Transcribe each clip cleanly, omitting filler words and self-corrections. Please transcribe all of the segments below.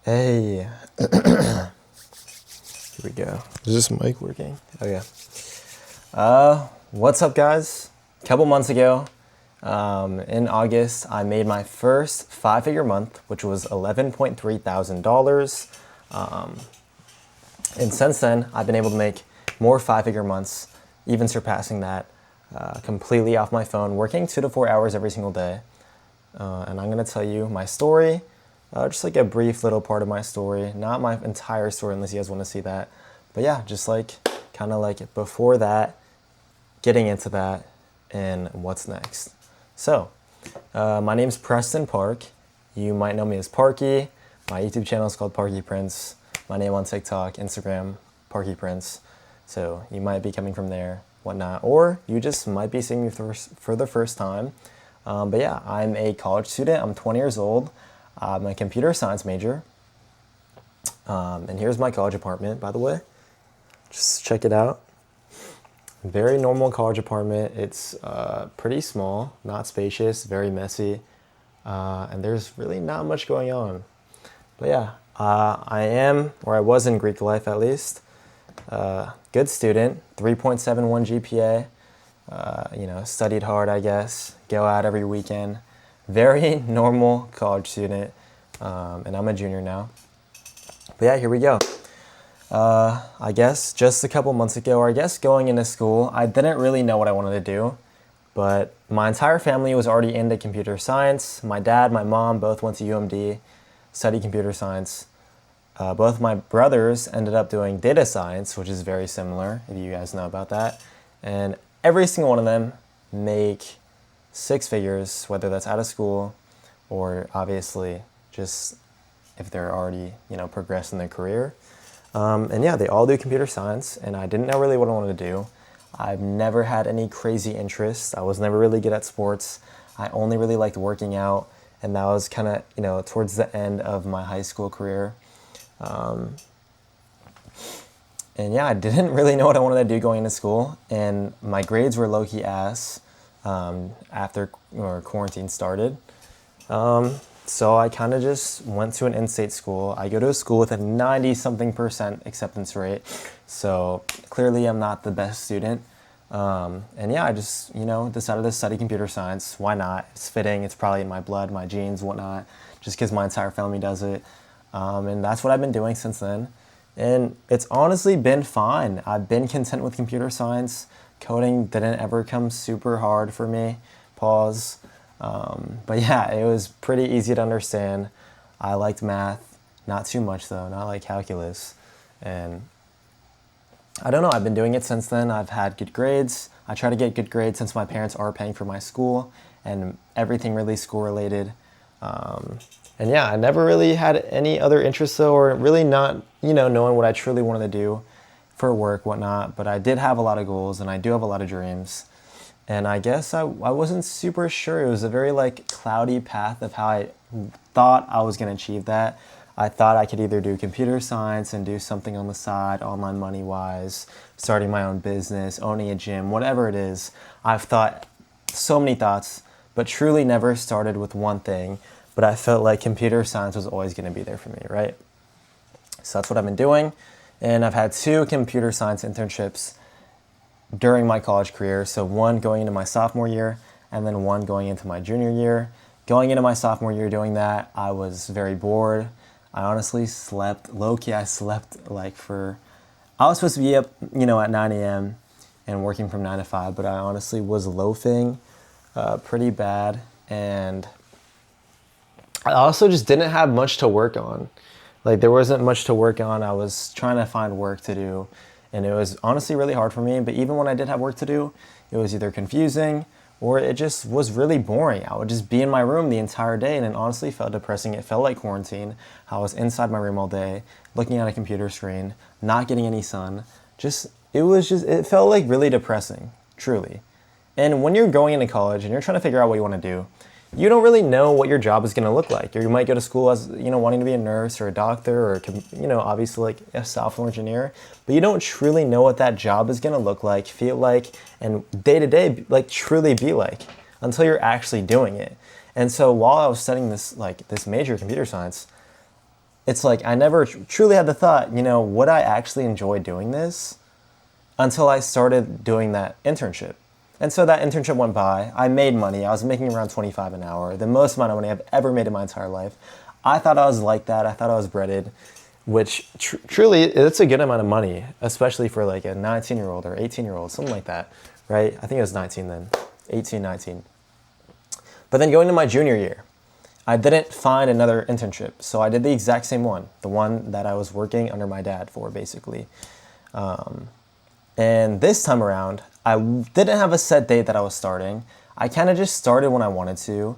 Hey, here we go. Is this mic working? Oh yeah. What's up, guys? A couple months ago, in August, I made my first five-figure month, which was $11.3 thousand. And since then, I've been able to make more five-figure months, even surpassing that, completely off my phone, working 2 to 4 hours every single day. And I'm gonna tell you my story. Just like a brief little part of my story, not my entire story unless you guys want to see that. But yeah, just like kind of like before that, getting into that, and what's next. So, my name's Preston Park. You might know me as Parky. My YouTube channel is called Parky Prince. My name on TikTok, Instagram, Parky Prince. So you might be coming from there, whatnot, or you just might be seeing me for the first time. But yeah, I'm a college student. I'm 20 years old. I'm a computer science major. And here's my college apartment, by the way. Just check it out. Very normal college apartment. It's pretty small, not spacious, very messy. And there's really not much going on. But yeah, I am, or I was in Greek life at least, good student, 3.71 GPA. Studied hard, I guess, go out every weekend. Very normal college student, and I'm a junior now. But yeah, here we go. I guess just a couple months ago, or I guess going into school, I didn't really know what I wanted to do, but my entire family was already into computer science. My dad, my mom both went to UMD, studied computer science. Both my brothers ended up doing data science, which is very similar, if you guys know about that. And every single one of them make six figures, whether that's out of school or obviously just if they're already, progressed in their career. And yeah, they all do computer science, and I didn't know really what I wanted to do. I've never had any crazy interests. I was never really good at sports. I only really liked working out, and that was kind of, towards the end of my high school career. And yeah, I didn't really know what I wanted to do going into school, and my grades were low-key ass after quarantine started. So I kind of just went to an in-state school. I go to a school with a 90-something% acceptance rate, so clearly I'm not the best student. And yeah, I just, decided to study computer science. Why not? It's fitting. It's probably in my blood, my genes, whatnot, just because my entire family does it. And that's what I've been doing since then. And it's honestly been fine. I've been content with computer science. Coding didn't ever come super hard for me. Pause. But yeah, it was pretty easy to understand. I liked math. Not too much though, not like calculus. And I don't know, I've been doing it since then. I've had good grades. I try to get good grades since my parents are paying for my school and everything really school related. And yeah, I never really had any other interests though, or really not, knowing what I truly wanted to do for work, whatnot. But I did have a lot of goals, and I do have a lot of dreams. And I guess I wasn't super sure. It was a very cloudy path of how I thought I was going to achieve that. I thought I could either do computer science and do something on the side, online money wise, starting my own business, owning a gym, whatever it is. I've thought so many thoughts, but truly never started with one thing. But I felt like computer science was always going to be there for me, right? So that's what I've been doing. And I've had 2 computer science internships during my college career. So one going into my sophomore year, and then one going into my junior year. Going into my sophomore year doing that, I was very bored. I honestly slept, low-key I slept I was supposed to be up, at 9 a.m. and working from 9 to 5, but I honestly was loafing pretty bad. And I also just didn't have much to work on. There wasn't much to work on. I was trying to find work to do, and it was honestly really hard for me. But even when I did have work to do, it was either confusing or it just was really boring. I would just be in my room the entire day, and it honestly felt depressing. It felt like quarantine. I was inside my room all day, looking at a computer screen, not getting any sun. It felt like really depressing, truly. And when you're going into college and you're trying to figure out what you want to do, you don't really know what your job is going to look like. You might go to school as, wanting to be a nurse or a doctor or, obviously a software engineer, but you don't truly know what that job is going to look like, feel like, and day to day, truly be like until you're actually doing it. And so while I was studying this major, computer science, it's like I never truly had the thought, would I actually enjoy doing this until I started doing that internship. And so that internship went by. I made money. I was making around 25 an hour, the most amount of money I've ever made in my entire life. I thought I was like that. I thought I was breaded, which truly, it's a good amount of money, especially for like a 19-year-old or 18-year-old, something like that, right? I think it was 19 then, 18, 19. But then going to my junior year, I didn't find another internship. So I did the exact same one, the one that I was working under my dad for, basically. And this time around, I didn't have a set date that I was starting. I kind of just started when I wanted to,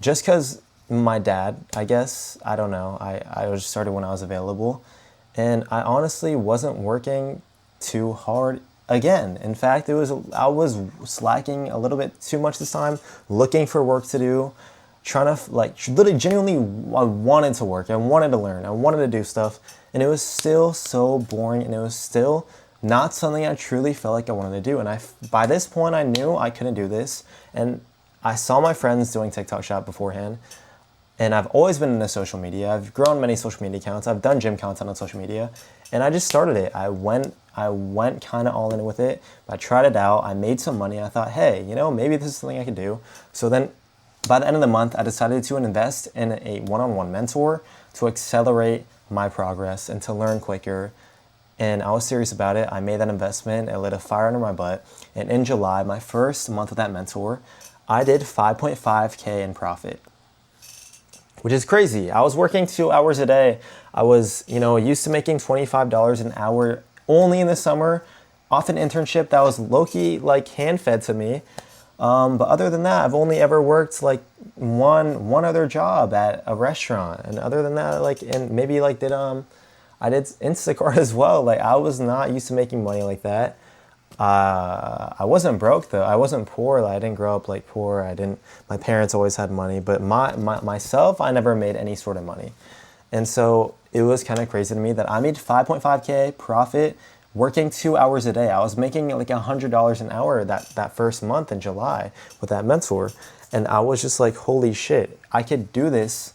just because my dad, I guess, I don't know, I just started when I was available. And I honestly wasn't working too hard again. In fact, I was slacking a little bit too much this time, looking for work to do, trying to, like, literally genuinely, I wanted to work, I wanted to learn, I wanted to do stuff, and it was still so boring, and it was still not something I truly felt like I wanted to do. And by this point, I knew I couldn't do this, and I saw my friends doing TikTok Shop beforehand, and I've always been into social media. I've grown many social media accounts. I've done gym content on social media, and I just started it. I went kind of all in with it. I tried it out. I made some money. I thought, hey, maybe this is something I could do. So then by the end of the month, I decided to invest in a one-on-one mentor to accelerate my progress and to learn quicker. And I was serious about it. I made that investment. It lit a fire under my butt. And in July, my first month with that mentor, I did 5.5K in profit, which is crazy. I was working 2 hours a day. I was, used to making $25 an hour only in the summer off an internship that was low-key, like, hand-fed to me. But other than that, I've only ever worked like one other job at a restaurant. And other than that, and maybe I did Instacart as well. Like, I was not used to making money like that. I wasn't broke though. I wasn't poor. I didn't grow up like poor. My parents always had money, but myself, I never made any sort of money. And so it was kind of crazy to me that I made 5.5K profit working 2 hours a day. I was making like $100 an hour that first month in July with that mentor. And I was just like, holy shit, I could do this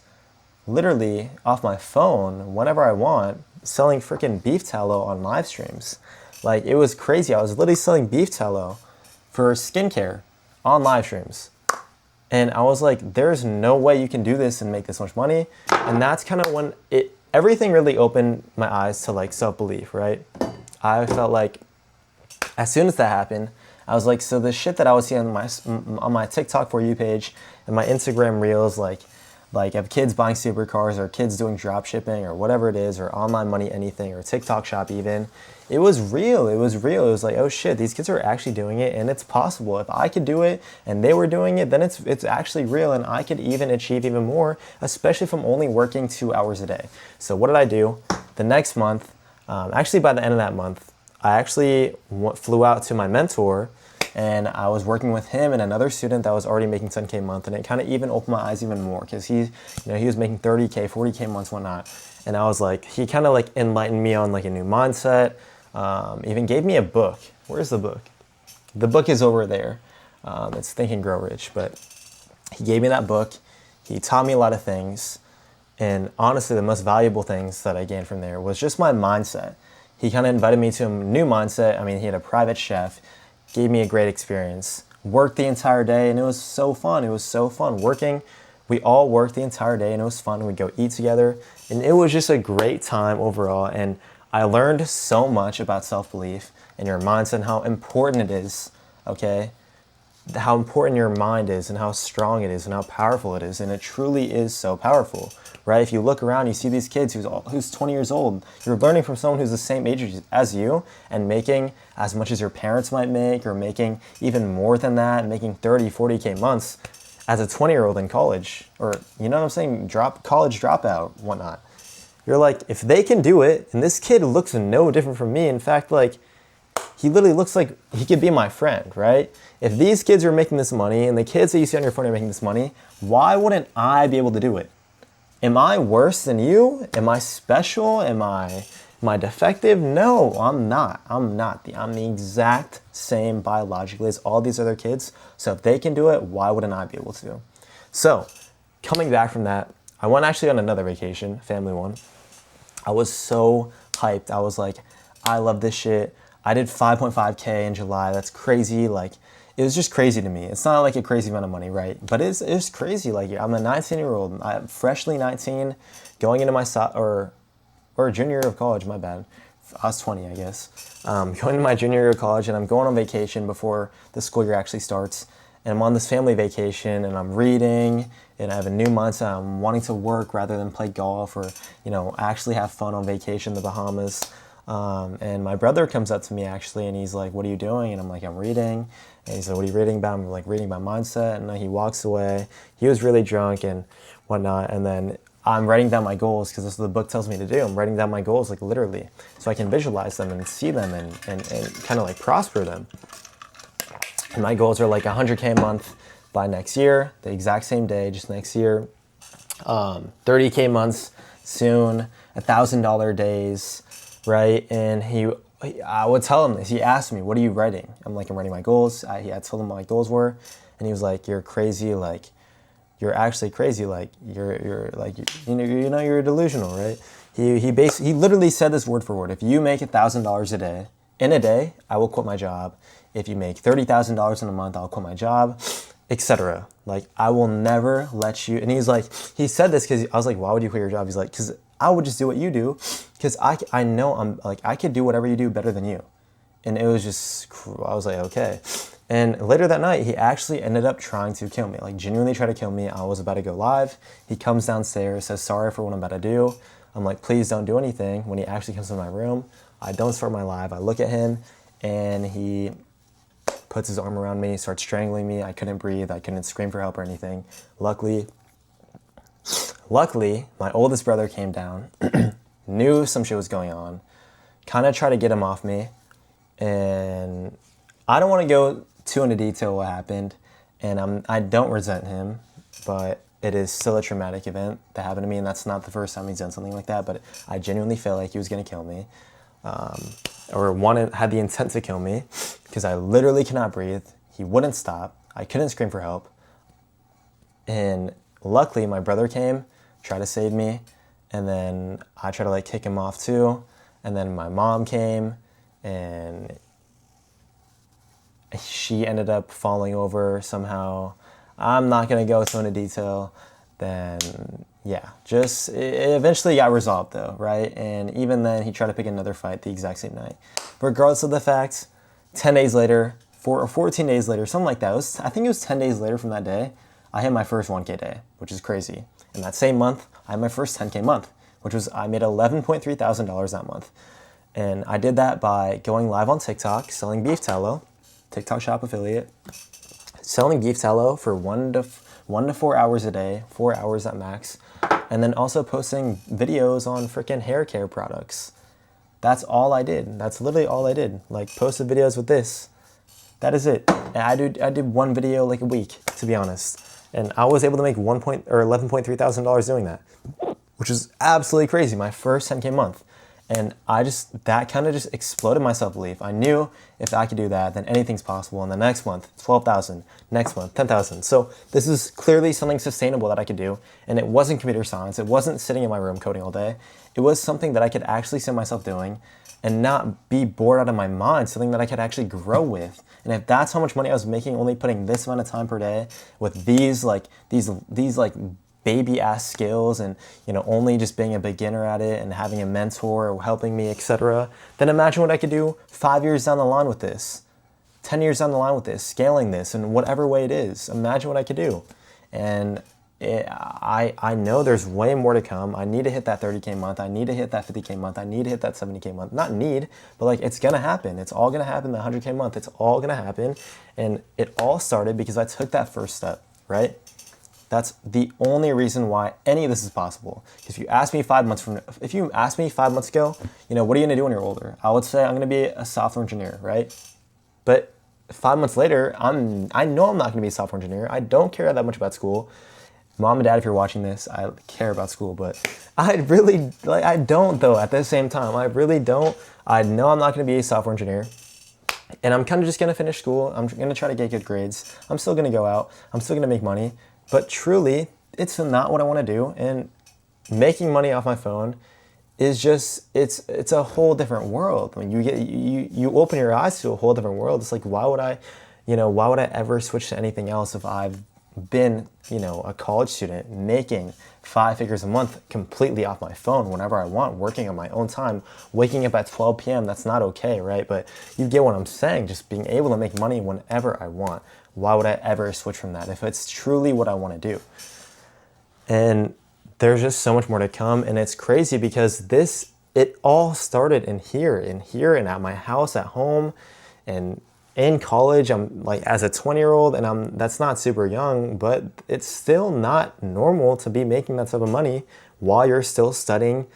literally off my phone whenever I want, selling freaking beef tallow on live streams. Like, it was crazy. I was literally selling beef tallow for skincare on live streams. And I was like, there's no way you can do this and make this much money. And that's kind of when everything really opened my eyes to like self-belief, right? I felt like as soon as that happened, I was like, so the shit that I was seeing on my TikTok For You page and my Instagram reels, like of kids buying supercars or kids doing drop shipping or whatever it is, or online money, anything, or TikTok shop even, it was real. It was real. It was like, oh shit, these kids are actually doing it and it's possible. If I could do it and they were doing it, then it's actually real and I could even achieve even more, especially if I'm only working 2 hours a day. So what did I do? The next month, actually by the end of that month, I actually flew out to my mentor and I was working with him and another student that was already making 10K a month, and it kind of even opened my eyes even more because he was making 30K, 40K months, whatnot. And I was like, he kind of like enlightened me on like a new mindset, even gave me a book. Where's the book? The book is over there. It's Think and Grow Rich, but he gave me that book. He taught me a lot of things. And honestly, the most valuable things that I gained from there was just my mindset. He kind of invited me to a new mindset. I mean, he had a private chef, gave me a great experience, worked the entire day, and it was so fun. It was so fun working. We all worked the entire day, and it was fun. We'd go eat together, and it was just a great time overall. And I learned so much about self-belief and your mindset and how important it is, okay? How important your mind is and how strong it is and how powerful it is. And it truly is so powerful, right? If you look around, you see these kids who's 20 years old. You're learning from someone who's the same age as you and making as much as your parents might make, or making even more than that, and making 30, 40K months as a 20-year-old in college, or, you know what I'm saying, college dropout, whatnot. You're like, if they can do it, and this kid looks no different from me. In fact, like, he literally looks like he could be my friend, right? If these kids are making this money and the kids that you see on your phone are making this money, why wouldn't I be able to do it? Am I worse than you? Am I special? Am I defective? No, I'm not. I'm the exact same biologically as all these other kids. So if they can do it, why wouldn't I be able to? So coming back from that, I went actually on another vacation, family one. I was so hyped. I was like, I love this shit. I did 5.5K in July. That's crazy. Like, it was just crazy to me. It's not like a crazy amount of money, right? But it's crazy. Like, I'm a 19-year-old. I'm freshly 19, going into my or junior year of college. My bad. I was 20, I guess. Going to my junior year of college, and I'm going on vacation before the school year actually starts. And I'm on this family vacation, and I'm reading, and I have a new mindset. I'm wanting to work rather than play golf or, actually have fun on vacation in the Bahamas. And my brother comes up to me actually, and he's like, "What are you doing?" And I'm like, "I'm reading." And he's like, "What are you reading about?" I'm like, "Reading my mindset." And then he walks away. He was really drunk and whatnot. And then I'm writing down my goals because this is what the book tells me to do. I'm writing down my goals, like literally, so I can visualize them and see them and kind of like prosper them. And my goals are like 100K a month by next year, the exact same day, just next year. 30K months soon, $1,000 days, right? And I would tell him this. He asked me, "What are you writing?" I'm like, "I'm writing my goals." I told him what my goals were, and he was like, "You're crazy. Like, you're actually crazy. Like, you're like, you're delusional, right?" He literally said this word for word. If you make $1,000 a day in a day, I will quit my job. If you make $30,000 in a month, I'll quit my job, etc. Like, I will never let you. And he said this because I was like, "Why would you quit your job?" He's like, "Because I would just do what you do, because I know I'm like, I could do whatever you do better than you." And it was just, I was like, okay. And later that night, he actually ended up trying to kill me, like genuinely try to kill me. I was about to go live. He comes downstairs, says sorry for what I'm about to do. I'm like, "Please don't do anything." When he actually comes to my room, I don't start my live. I look at him, and he puts his arm around me, starts strangling me. I couldn't breathe. I couldn't scream for help or anything. Luckily, my oldest brother came down, knew some shit was going on, kind of tried to get him off me. And I don't want to go too into detail what happened. And I don't resent him, but it is still a traumatic event that happened to me. And that's not the first time he's done something like that. But I genuinely felt like he was going to kill me. Had the intent to kill me, because I literally cannot breathe. He wouldn't stop. I couldn't scream for help. And luckily, my brother came, tried to save me, and then I tried to like kick him off too. And then my mom came, and she ended up falling over somehow. I'm not gonna go into detail. Then yeah, just it eventually got resolved though, right? And even then, he tried to pick another fight the exact same night. Regardless of the fact, 10 days later, 14 days later, something like that. I think it was 10 days later from that day, I hit my first 1K day, which is crazy. And that same month, I had my first 10K month, I made $11.3 thousand that month. And I did that by going live on TikTok, selling beef tallow, TikTok shop affiliate, selling beef tallow for 1 to 4 hours a day, 4 hours at max, and then also posting videos on freaking hair care products. That's all I did. That's literally all I did. Like, posted videos with this. That is it. And I did one video like a week, to be honest. And I was able to make $11.3 thousand doing that, which is absolutely crazy. My first 10K month. And that kind of just exploded my self-belief. I knew if I could do that, then anything's possible. And the next month, 12,000. Next month, 10,000. So this is clearly something sustainable that I could do. And it wasn't computer science. It wasn't sitting in my room coding all day. It was something that I could actually see myself doing and not be bored out of my mind, something that I could actually grow with. And if that's how much money I was making, only putting this amount of time per day with these baby ass skills, and only just being a beginner at it and having a mentor or helping me, etc., then imagine what I could do 5 years down the line with this, 10 years down the line with this, scaling this in whatever way it is. Imagine what I could do. And I know there's way more to come. I need to hit that 30K month. I need to hit that 50K month. I need to hit that 70K month. Not need, but like, it's gonna happen. It's all gonna happen. The 100K month, it's all gonna happen. And it all started because I took that first step, right? That's the only reason why any of this is possible. If you ask me 5 months ago, what are you gonna do when you're older? I would say I'm gonna be a software engineer, right? But 5 months later, I know I'm not gonna be a software engineer. I don't care that much about school. Mom and Dad, if you're watching this, I care about school, but I don't though at the same time. I really don't. I know I'm not gonna be a software engineer. And I'm kind of just gonna finish school. I'm gonna try to get good grades. I'm still gonna go out. I'm still gonna make money. But truly, it's not what I want to do. And making money off my phone is just, it's a whole different world. When you open your eyes to a whole different world, it's like, why would I ever switch to anything else if I've been, a college student making 5 figures a month completely off my phone whenever I want, working on my own time, waking up at 12 p.m. That's not okay, right? But you get what I'm saying, just being able to make money whenever I want. Why would I ever switch from that if it's truly what I want to do? And there's just so much more to come, and it's crazy because it all started in here and at my house at home and in college. I'm like, as a 20-year-old, and that's not super young, but it's still not normal to be making that type of money while you're still studying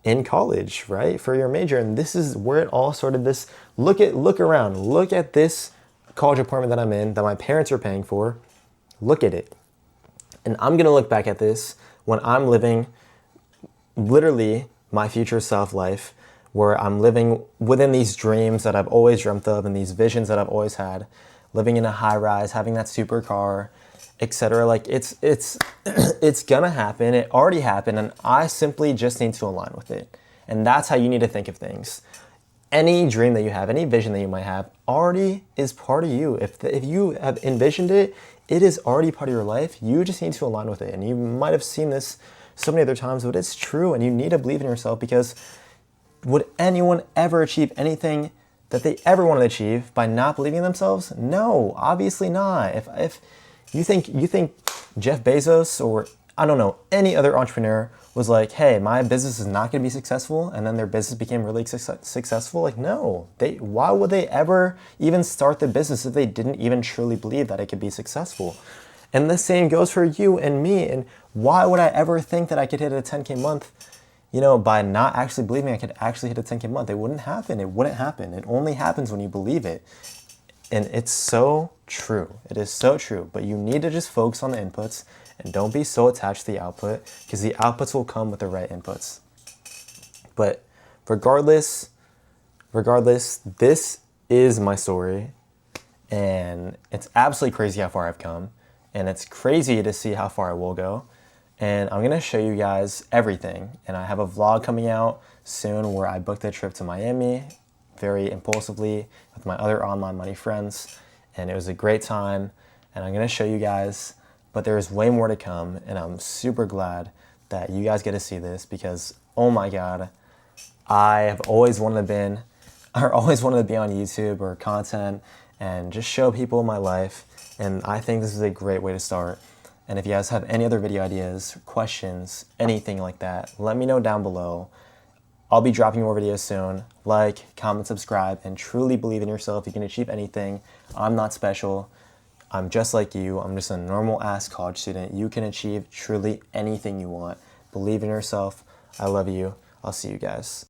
in college, right? For your major. And this is where it all started. Look around, look at this college apartment that I'm in, that my parents are paying for. Look at it. And I'm gonna look back at this when I'm living literally my future self life, where I'm living within these dreams that I've always dreamt of and these visions that I've always had, living in a high rise, having that supercar, etc. Like it's gonna happen. It already happened, and I simply just need to align with it. And that's how you need to think of things. Any dream that you have, any vision that you might have, already is part of you. If you have envisioned it, it is already part of your life. You just need to align with it. And you might have seen this so many other times, but it's true. And you need to believe in yourself, because would anyone ever achieve anything that they ever want to achieve by not believing in themselves? No, obviously not. If you think Jeff Bezos, or I don't know, any other entrepreneur was like, hey, my business is not going to be successful, and then their business became really successful, like, no. Why would they ever even start the business if they didn't even truly believe that it could be successful? And the same goes for you and me. And why would I ever think that I could hit a 10K month, by not actually believing I could actually hit a 10K month? It wouldn't happen. It wouldn't happen. It only happens when you believe it. And it's so true. It is so true. But you need to just focus on the inputs and don't be so attached to the output, because the outputs will come with the right inputs. But regardless, this is my story, and it's absolutely crazy how far I've come, and it's crazy to see how far I will go. And I'm gonna show you guys everything. And I have a vlog coming out soon where I booked a trip to Miami very impulsively with my other online money friends, and it was a great time, and I'm gonna show you guys. But there's way more to come, and I'm super glad that you guys get to see this, because oh my God, I have always wanted to be on YouTube or content and just show people my life. And I think this is a great way to start. And if you guys have any other video ideas, questions, anything like that, let me know down below. I'll be dropping more videos soon. Like, comment, subscribe, and truly believe in yourself. You can achieve anything. I'm not special. I'm just like you. I'm just a normal ass college student. You can achieve truly anything you want. Believe in yourself. I love you. I'll see you guys.